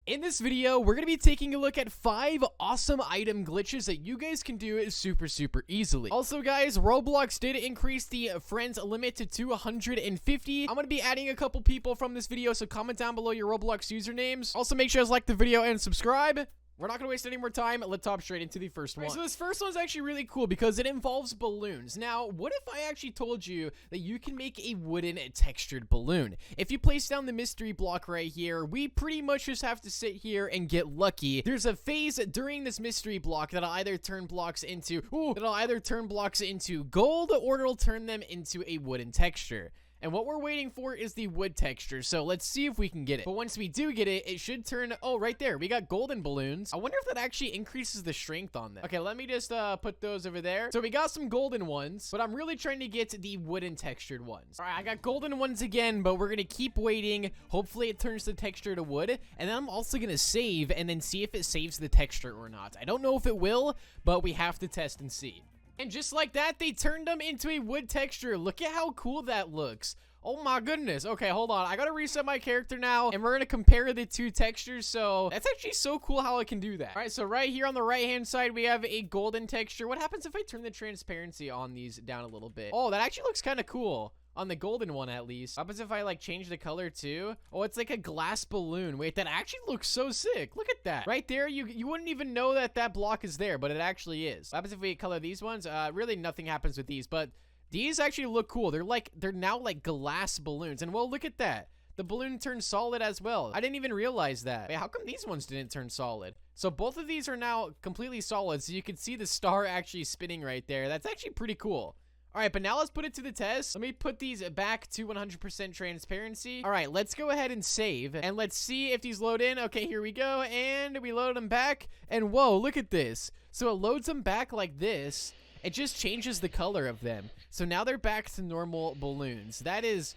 In this video, we're going to be taking a look at 5 awesome item glitches that you guys can do super easily. Also, guys, Roblox did increase the friends limit to 250. I'm going to be adding a couple people from this video, so comment down below your Roblox usernames. Also, make sure you guys like the video and subscribe. We're not going to waste any more time. Let's hop straight into the first one. Right, so this first one's actually really cool because it involves balloons. Now, what if I actually told you that you can make a wooden textured balloon? If you place down the mystery block right here, we pretty much just have to sit here and get lucky. There's a phase during this mystery block that'll either turn blocks into gold, or it'll turn them into a wooden texture. And what we're waiting for is the wood texture, so let's see if we can get it. But once we do get it, it should turn... Oh, right there. We got golden balloons. I wonder if that actually increases the strength on them. Okay, let me just put those over there. So we got some golden ones, but I'm really trying to get the wooden textured ones. All right, I got golden ones again, but we're going to keep waiting. Hopefully it turns the texture to wood. And then I'm also going to save and then see if it saves the texture or not. I don't know if it will, but we have to test and see. And just like that, they turned them into a wood texture. Look at how cool that looks. Oh my goodness. Okay, hold on. I gotta reset my character now, and we're gonna compare the two textures. So that's actually so cool how I can do that. All right, so right here on the right-hand side, we have a golden texture. What happens if I turn the transparency on these down a little bit? Oh, that actually looks kind of cool. On the golden one, at least. What happens if I, like, change the color, too? Oh, it's like a glass balloon. Wait, that actually looks so sick. Look at that. Right there, you wouldn't even know that that block is there, but it actually is. What happens if we color these ones? Really, nothing happens with these, but these actually look cool. They're now, like, glass balloons. And, well, look at that. The balloon turned solid as well. I didn't even realize that. Wait, how come these ones didn't turn solid? So both of these are now completely solid, so you can see the star actually spinning right there. That's actually pretty cool. All right, but now let's put it to the test. Let me put these back to 100% transparency. All right, let's go ahead and save, and let's see if these load in. Okay, here we go, and we load them back, and whoa, look at this. So it loads them back like this. It just changes the color of them. So now they're back to normal balloons. That is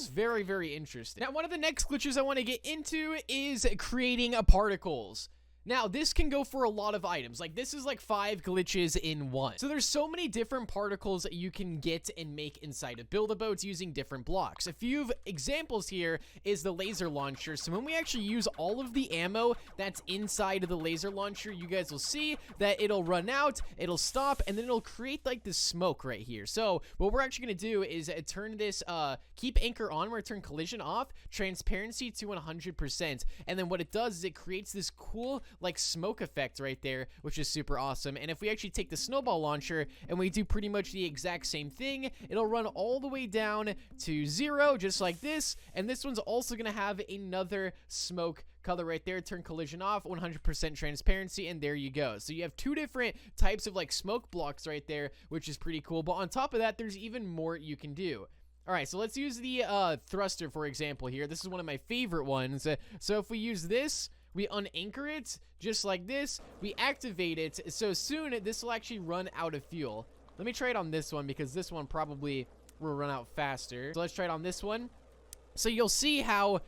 very interesting. Now, one of the next glitches I want to get into is creating particles. Now, this can go for a lot of items. Like, this is like 5 glitches in one. So there's so many different particles that you can get and make inside of Build-A-Boats using different blocks. A few examples here is the laser launcher. So when we actually use all of the ammo that's inside of the laser launcher, you guys will see that it'll run out, it'll stop, and then it'll create like this smoke right here. So what we're actually going to do is turn this, keep anchor on, we're going to turn collision off, transparency to 100%. And then what it does is it creates this cool like smoke effect right there, which is super awesome. And if we actually take the snowball launcher and we do pretty much the exact same thing, it'll run all the way down to 0, just like this. And this one's also gonna have another smoke color right there. Turn collision off, 100% transparency, and there you go. So you have 2 different types of like smoke blocks right there, which is pretty cool. But on top of that, there's even more you can do. All right, so let's use the thruster, for example, here. This is one of my favorite ones. So if we use this, we unanchor it just like this, we activate it, so soon this will actually run out of fuel. Let me try it on this one because this one probably will run out faster. So let's try it on this one. So you'll see how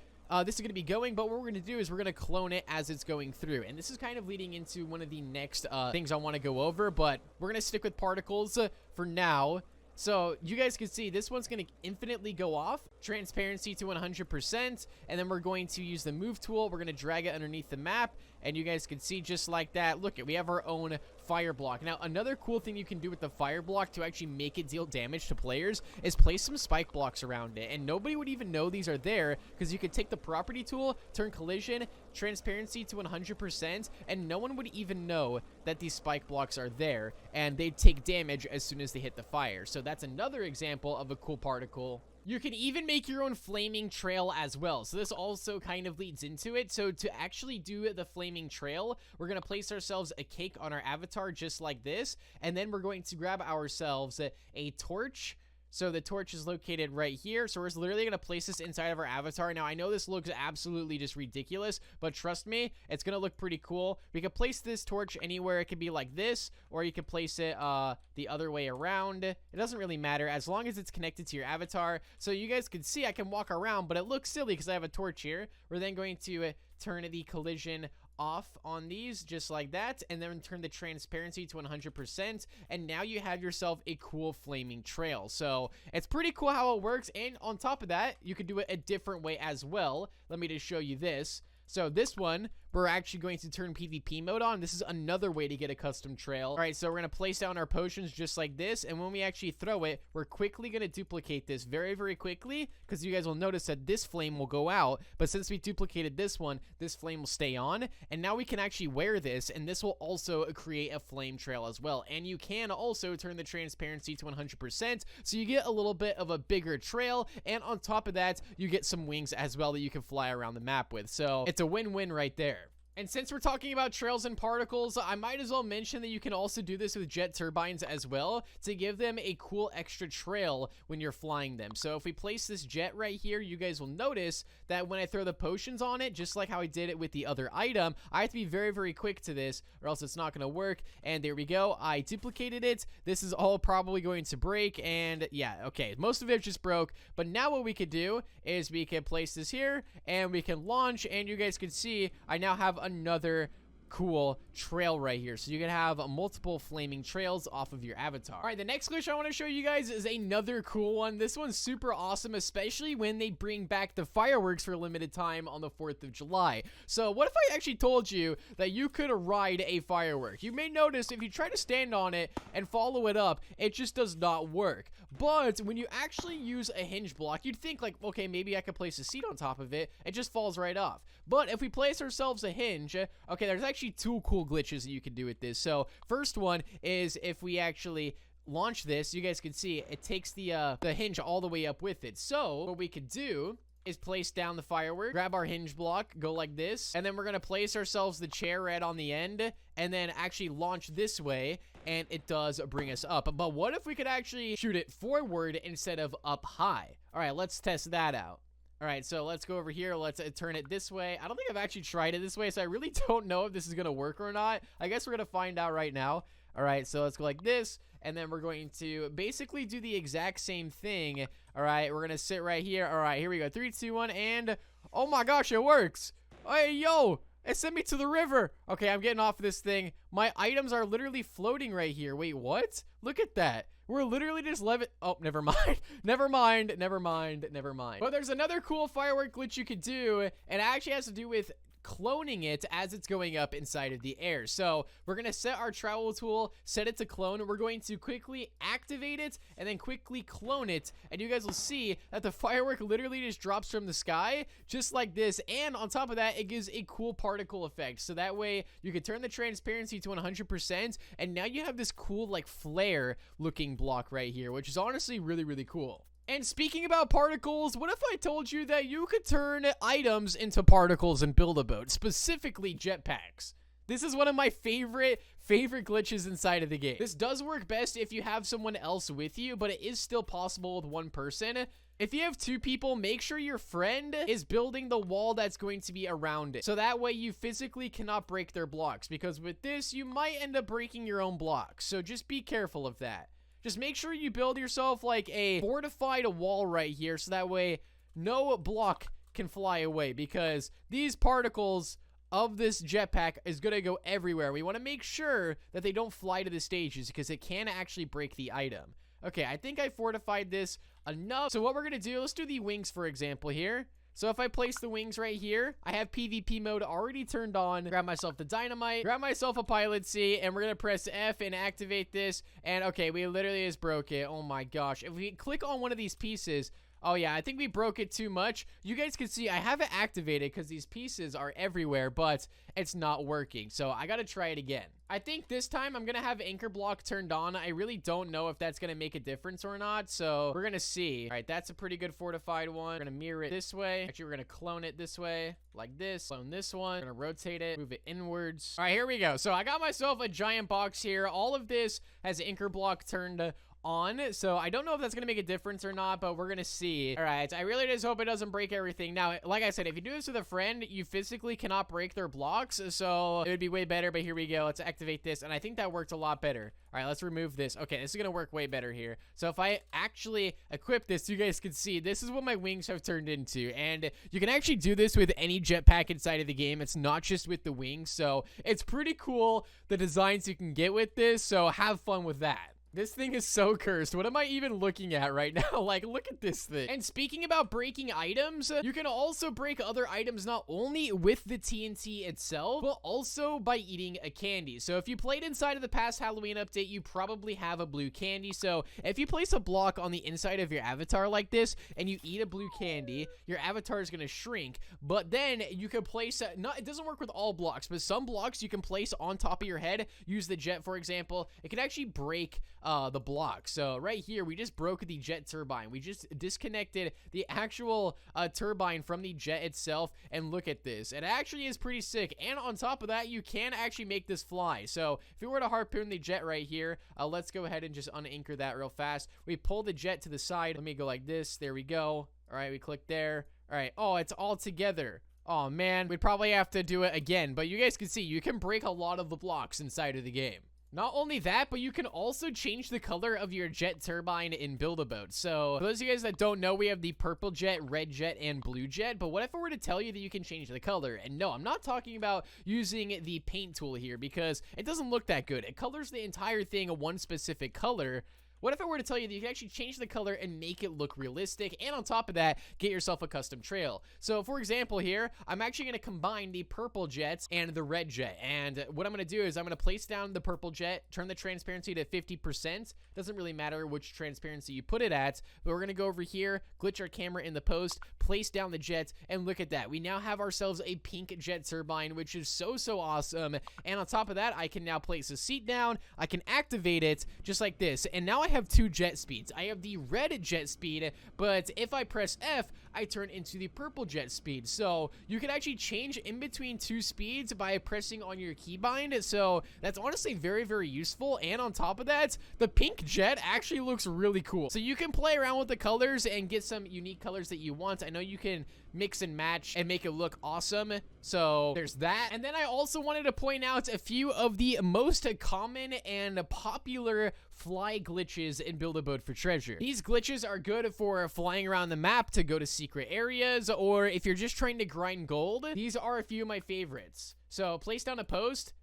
this is going to be going, but what we're going to do is we're going to clone it as it's going through. And this is kind of leading into one of the next things I want to go over, but we're going to stick with particles for now. So you guys can see this one's going to infinitely go off, transparency to 100%, and then we're going to use the move tool. We're going to drag it underneath the map, and you guys can see just like that. Look, we have our own fire block. Now, another cool thing you can do with the fire block to actually make it deal damage to players is place some spike blocks around it, and nobody would even know these are there because you could take the property tool, turn collision, transparency to 100%, and no one would even know that these spike blocks are there, and they'd take damage as soon as they hit the fire. So that's another example of a cool particle. You can even make your own flaming trail as well. So this also kind of leads into it. So to actually do the flaming trail, we're going to place ourselves a cake on our avatar just like this. And then we're going to grab ourselves a torch. So the torch is located right here. So we're literally going to place this inside of our avatar. Now, I know this looks absolutely just ridiculous, but trust me, it's going to look pretty cool. We can place this torch anywhere. It could be like this, or you can place it the other way around. It doesn't really matter as long as it's connected to your avatar. So you guys can see I can walk around, but it looks silly because I have a torch here. We're then going to turn the collision off on these just like that, and then turn the transparency to 100%, and now you have yourself a cool flaming trail. So it's pretty cool how it works, and on top of that, you can do it a different way as well. Let me just show you this. So this one, we're actually going to turn PvP mode on. This is another way to get a custom trail. All right, so we're going to place down our potions just like this, and when we actually throw it, we're quickly going to duplicate this very, very quickly, because you guys will notice that this flame will go out, but since we duplicated this one, this flame will stay on, and now we can actually wear this, and this will also create a flame trail as well, and you can also turn the transparency to 100%, so you get a little bit of a bigger trail, and on top of that, you get some wings as well that you can fly around the map with, so it's a win-win right there. And since we're talking about trails and particles, I might as well mention that you can also do this with jet turbines as well to give them a cool extra trail when you're flying them. So if we place this jet right here, you guys will notice that when I throw the potions on it, just like how I did it with the other item, I have to be very, very quick to this or else it's not going to work. And there we go. I duplicated it. This is all probably going to break. And yeah, okay, most of it just broke. But now what we could do is we can place this here and we can launch, and you guys can see I now have another cool trail right here, so you can have multiple flaming trails off of your avatar. All right, the next glitch I want to show you guys is another cool one. This one's super awesome, especially when they bring back the fireworks for a limited time on the 4th of July. So what if I actually told you that you could ride a firework? You may notice if you try to stand on it and follow it up, it just does not work. But when you actually use a hinge block, you'd think like, okay, maybe I could place a seat on top of it. It just falls right off. But if we place ourselves a hinge, okay, there's actually two cool glitches that you can do with this. So first one is if we actually launch this, you guys can see it takes the hinge all the way up with it. So what we could do is place down the firework, grab our hinge block, go like this, and then we're gonna place ourselves the chair right on the end, and then actually launch this way, and it does bring us up. But what if we could actually shoot it forward instead of up high? All right, let's test that out. All right, so let's go over here. Let's turn it this way. I don't think I've actually tried it this way, so I really don't know if this is gonna work or not. I guess we're gonna find out right now. All right, so let's go like this, and then we're going to basically do the exact same thing. All right, we're gonna sit right here. All right, here we go. 3, 2, 1, and oh my gosh, it works. Hey, yo, it sent me to the river. Okay, I'm getting off of this thing. My items are literally floating right here. Wait, what? Look at that. We're literally just oh, never mind. Never mind. But there's another cool firework glitch you could do, and it actually has to do with cloning it as it's going up inside of the air. So we're going to set our travel tool, set it to clone, and we're going to quickly activate it and then quickly clone it, and you guys will see that the firework literally just drops from the sky just like this, and on top of that it gives a cool particle effect, so that way you can turn the transparency to 100%, and now you have this cool like flare looking block right here, which is honestly really, really cool. And speaking about particles, what if I told you that you could turn items into particles and build a boat, specifically jetpacks? This is one of my favorite glitches inside of the game. This does work best if you have someone else with you, but it is still possible with one person. If you have 2 people, make sure your friend is building the wall that's going to be around it, so that way you physically cannot break their blocks, because with this, you might end up breaking your own blocks, so just be careful of that. Just make sure you build yourself like a fortified wall right here, so that way no block can fly away, because these particles of this jetpack is going to go everywhere. We want to make sure that they don't fly to the stages, because it can actually break the item. Okay, I think I fortified this enough. So what we're going to do, let's do the wings for example here. So if I place the wings right here, I have PvP mode already turned on. Grab myself the dynamite, grab myself a pilot seat, and we're gonna press F and activate this. And okay, we literally just broke it. Oh my gosh. If we click on one of these pieces, oh yeah, I think we broke it too much. You guys can see I have it activated because these pieces are everywhere, but it's not working. So I gotta try it again. I think this time I'm gonna have anchor block turned on. I really don't know if that's gonna make a difference or not, so we're gonna see. All right, that's a pretty good fortified one. We're gonna mirror it this way. Actually, we're gonna clone it this way, like this. Clone this one. We're gonna rotate it, move it inwards. All right, here we go. So I got myself a giant box here. All of this has anchor block turned on, so I don't know if that's gonna make a difference or not, but we're gonna see. All right, I really just hope it doesn't break everything. Now, like I said, if you do this with a friend, you physically cannot break their blocks, so it would be way better. But here we go. Let's activate this, and I think that worked a lot better. All right, let's remove this. Okay, this is gonna work way better here. So if I actually equip this, you guys can see this is what my wings have turned into, and you can actually do this with any jetpack inside of the game. It's not just with the wings, so it's pretty cool the designs you can get with this, so have fun with that. This thing is so cursed. What am I even looking at right now? Like, look at this thing. And speaking about breaking items, you can also break other items not only with the TNT itself, but also by eating a candy. So if you played inside of the past Halloween update, you probably have a blue candy. So if you place a block on the inside of your avatar like this, and you eat a blue candy, your avatar is going to shrink. But then you can place, it doesn't work with all blocks, but some blocks you can place on top of your head. Use the jet, for example. It can actually break the block. So right here, we just broke the jet turbine. We just disconnected the actual turbine from the jet itself, and look at this. It actually is pretty sick. And on top of that, you can actually make this fly. So if we were to harpoon the jet right here, let's go ahead and just unanchor that real fast. We pull the jet to the side. Let me go like this. There we go. All right, we click there. All right. Oh, it's all together. Oh man, we'd probably have to do it again, but you guys can see you can break a lot of the blocks inside of the game. Not only that, but you can also change the color of your jet turbine in Build-A-Boat. So, for those of you guys that don't know, we have the purple jet, red jet, and blue jet. But what if I were to tell you that you can change the color? And no, I'm not talking about using the paint tool here, because it doesn't look that good. It colors the entire thing a one specific color. What if I were to tell you that you can actually change the color and make it look realistic, and on top of that, get yourself a custom trail? So, for example here, I'm actually going to combine the purple jets and the red jet, and what I'm going to do is I'm going to place down the purple jet, turn the transparency to 50%. Doesn't really matter which transparency you put it at, but we're going to go over here, glitch our camera in the post, place down the jet, and look at that. We now have ourselves a pink jet turbine, which is so awesome, and on top of that, I can now place a seat down, I can activate it just like this, and now I have two jet speeds. I have the red jet speed, but if I press F, I turn into the purple jet speed. So you can actually change in between two speeds by pressing on your keybind. So that's honestly very useful. And on top of that, the pink jet actually looks really cool. So you can play around with the colors and get some unique colors that you want. I know you can mix and match and make it look awesome. So there's that. And then I also wanted to point out a few of the most common and popular fly glitches in Build-A-Boat for Treasure. These glitches are good for flying around the map to go to secret areas, or if you're just trying to grind gold. These are a few of my favorites. So place down a post,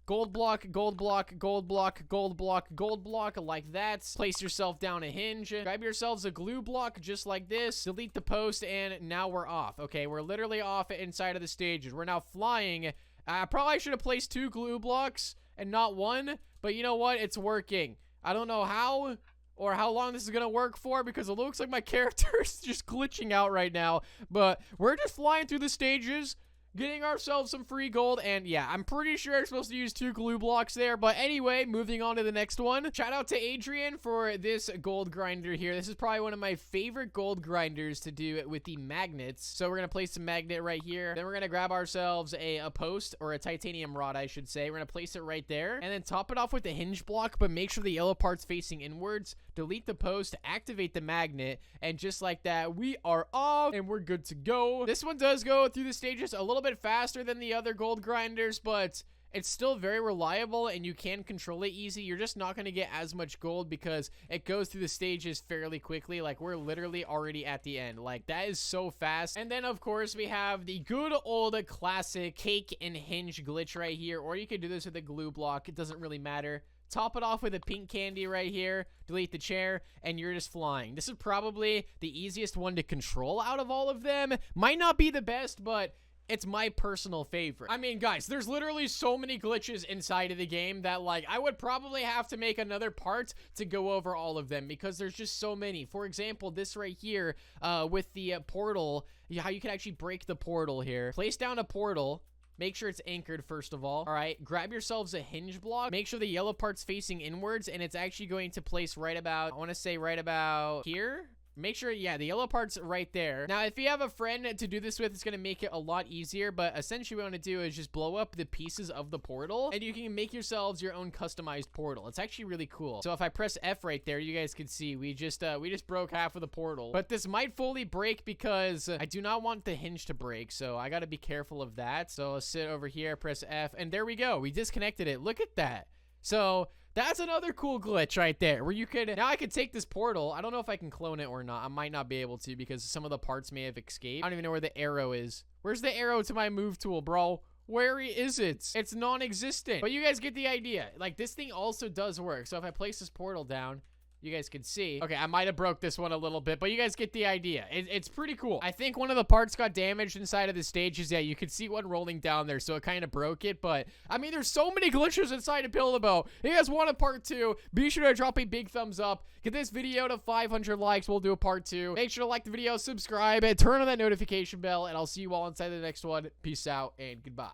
gold block, gold block, gold block, gold block, gold block, like that. Place yourself down a hinge. Grab yourselves a glue block just like this. Delete the post, and now we're off. Okay, we're literally off inside of the stages. We're now flying. I probably should have placed 2 glue blocks and not 1, but you know what? It's working. I don't know how or how long this is gonna work for, because it looks like my character is just glitching out right now, but we're just flying through the stages, getting ourselves some free gold. And yeah, I'm pretty sure I'm supposed to use 2 glue blocks there. But anyway, moving on to the next one. Shout out to Adrian for this gold grinder here. This is probably one of my favorite gold grinders to do with the magnets. So we're going to place a magnet right here. Then we're going to grab ourselves a post, or a titanium rod, I should say. We're going to place it right there. And then top it off with the hinge block, but make sure the yellow part's facing inwards. Delete the post, activate the magnet, and just like that, we are off and we're good to go. This one does go through the stages a little bit faster than the other gold grinders, but it's still very reliable and you can control it easy. You're just not going to get as much gold because it goes through the stages fairly quickly. Like, we're literally already at the end. Like, that is so fast. And then of course we have the good old classic cake and hinge glitch right here, or you could do this with a glue block. It doesn't really matter. Top it off with a pink candy right here, delete the chair, and you're just flying. This is probably the easiest one to control out of all of them. Might not be the best, but it's my personal favorite. I mean, guys, there's literally so many glitches inside of the game that, like, I would probably have to make another part to go over all of them because there's just so many. For example, this right here with the portal, how you can actually break the portal here. Place down a portal. Make sure it's anchored first of all. All right, grab yourselves a hinge block. Make sure the yellow part's facing inwards, and it's actually going to place right about, I want to say right about here. Make sure, yeah, the yellow part's right there. Now, if you have a friend to do this with, it's going to make it a lot easier, but essentially what you want to do is just blow up the pieces of the portal, and you can make yourselves your own customized portal. It's actually really cool. So if I press F right there, you guys can see we just broke half of the portal, but this might fully break because I do not want the hinge to break, so I got to be careful of that. So I'll sit over here, press F, and there we go. We disconnected it. Look at that. So that's another cool glitch right there where you could, now I could take this portal. I don't know if I can clone it or not. I might not be able to because some of the parts may have escaped. I don't even know where the arrow is. Where's the arrow to my move tool, bro? Where is it? It's non-existent. But you guys get the idea. Like, this thing also does work. So if I place this portal down, you guys can see. Okay, I might have broke this one a little bit, but you guys get the idea. It's pretty cool. I think one of the parts got damaged inside of the stages. Yeah, you can see one rolling down there, so it kind of broke it. But, I mean, there's so many glitches inside of Build-A-Boat. If you guys want a part 2, be sure to drop a big thumbs up. Get this video to 500 likes. We'll do a part 2. Make sure to like the video, subscribe, and turn on that notification bell, and I'll see you all inside the next one. Peace out, and goodbye.